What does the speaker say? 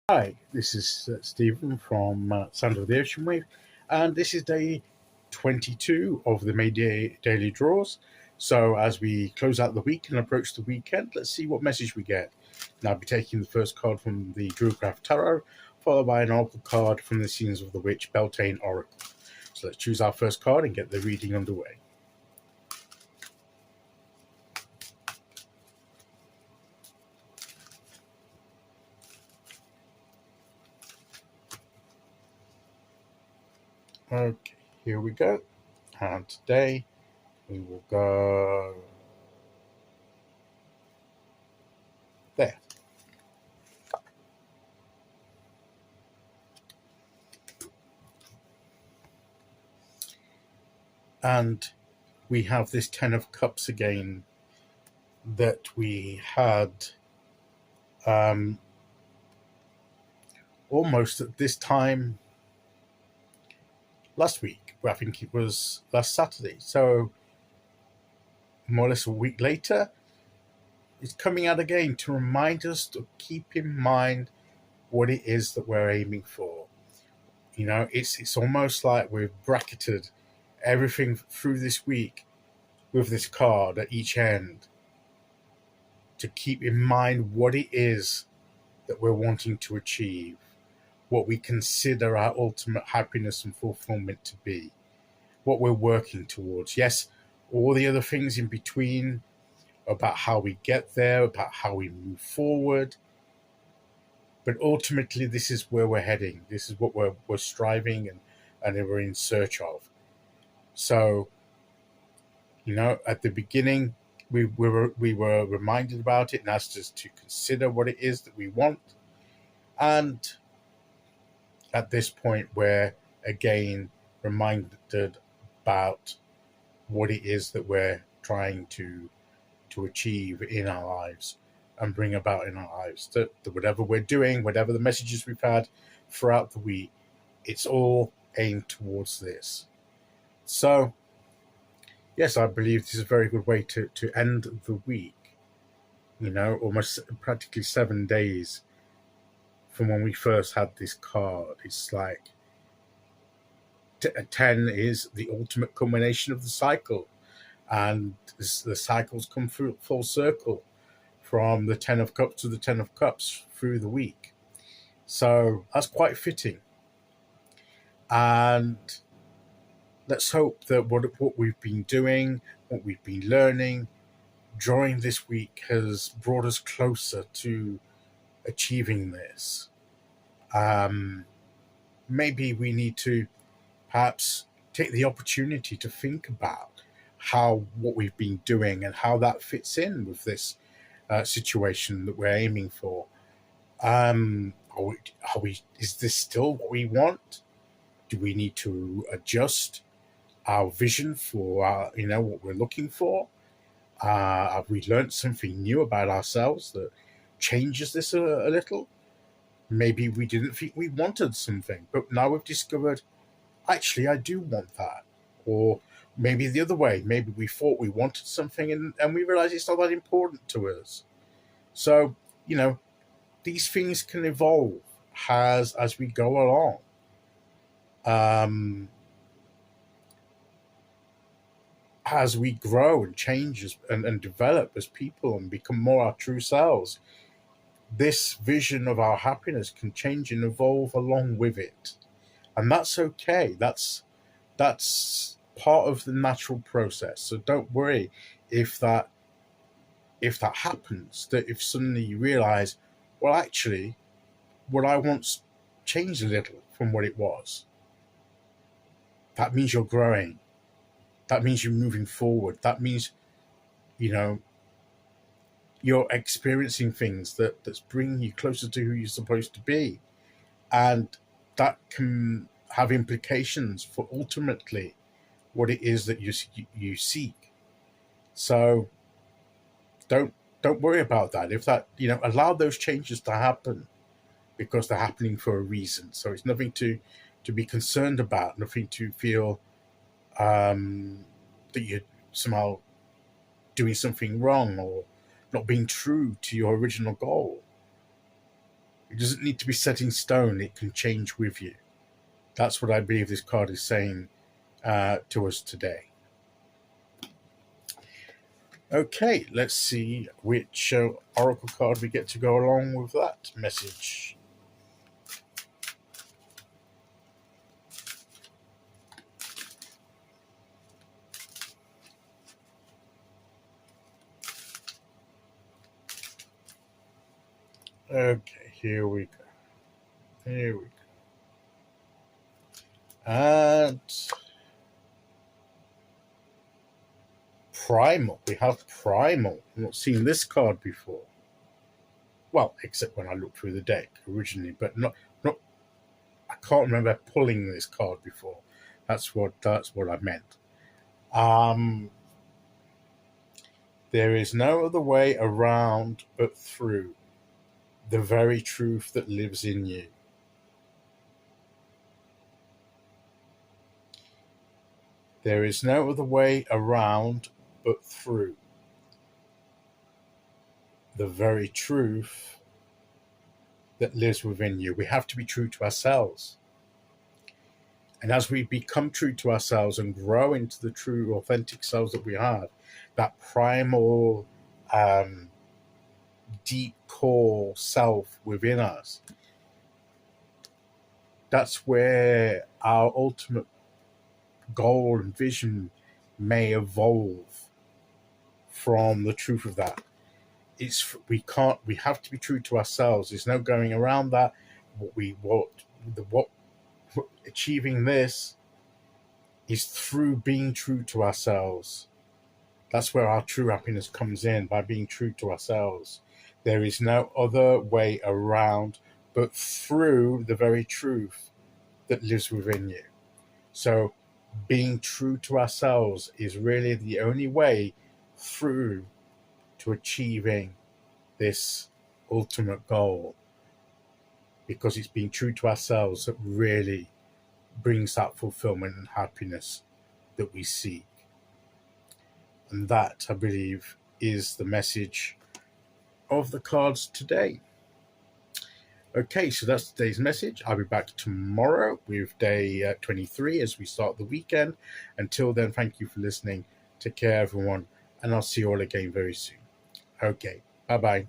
Hi, this is Stephen from Sound of the Ocean Wave, and this is day 22 of the May Day daily draws. So, as we close out the week and approach the weekend, let's see what message we get. And I'll be taking the first card from the Druidcraft Tarot, followed by an oracle card from the Scenes of the Witch Beltane Oracle. So, let's choose our first card and get the reading underway. Okay, here we go. And today we will go there. And we have this Ten of Cups again that we had almost at this time last week. I think it was last Saturday. So more or less a week later, it's coming out again to remind us to keep in mind what it is that we're aiming for. You know, it's almost like we've bracketed everything through this week with this card at each end to keep in mind what it is that we're wanting to achieve, what we consider our ultimate happiness and fulfillment to be, what we're working towards. Yes, all the other things in between about how we get there, about how we move forward. But ultimately, this is where we're heading. This is what we're striving and we're in search of. So, you know, at the beginning, we were reminded about it and asked us to consider what it is that we want. And at this point, we're again reminded about what it is that we're trying to achieve in our lives and bring about in our lives. That whatever we're doing, whatever the messages we've had throughout the week, it's all aimed towards this. So, yes, I believe this is a very good way to end the week. You know, almost practically 7 days from when we first had this card. It's like 10 is the ultimate culmination of the cycle, and the cycles come through full circle from the 10 of Cups to the 10 of Cups through the week. So that's quite fitting. And let's hope that what we've been doing, what we've been learning during this week has brought us closer to achieving this. Maybe we need to perhaps take the opportunity to think about how what we've been doing and how that fits in with this situation that we're aiming for. Is this still what we want? Do we need to adjust our vision for what we're looking for? Have we learned something new about ourselves that changes this a little? Maybe we didn't think we wanted something, but now we've discovered, actually, I do want that. Or maybe the other way, maybe we thought we wanted something and we realize it's not that important to us. So, you know, these things can evolve as we go along. As we grow and change and develop as people and become more our true selves, this vision of our happiness can change and evolve along with it. And that's okay. That's part of the natural process. So don't worry if that happens, that if suddenly you realize, well, actually, what I want changed a little from what it was. That means you're growing. That means you're moving forward. That means, you know, you're experiencing things that's bringing you closer to who you're supposed to be. And that can have implications for ultimately what it is that you seek. So don't worry about that. If that, allow those changes to happen because they're happening for a reason. So it's nothing to be concerned about, nothing to feel that you're somehow doing something wrong or not being true to your original goal. It doesn't need to be set in stone. It can change with you. That's what I believe this card is saying to us today. Okay, let's see which oracle card we get to go along with that message. Okay, here we go. Here we go. And Primal. We have Primal. I've not seen this card before. Well, except when I looked through the deck originally, but not. I can't remember pulling this card before. That's what I meant. There is no other way around but through the very truth that lives in you. There is no other way around but through the very truth that lives within you. We have to be true to ourselves. And as we become true to ourselves and grow into the true, authentic selves that we have, that primal, deep core self within us, that's where our ultimate goal and vision may evolve from the truth of that. We have to be true to ourselves. There's no going around that. Achieving this is through being true to ourselves. That's where our true happiness comes in, by being true to ourselves. There is no other way around but through the very truth that lives within you. So being true to ourselves is really the only way through to achieving this ultimate goal, because it's being true to ourselves that really brings that fulfillment and happiness that we seek. And that, I believe, is the message of the cards today. Okay, so that's today's message. I'll be back tomorrow with day 23 as we start the weekend. Until then, thank you for listening. Take care, everyone, and I'll see you all again very soon. Okay, bye-bye.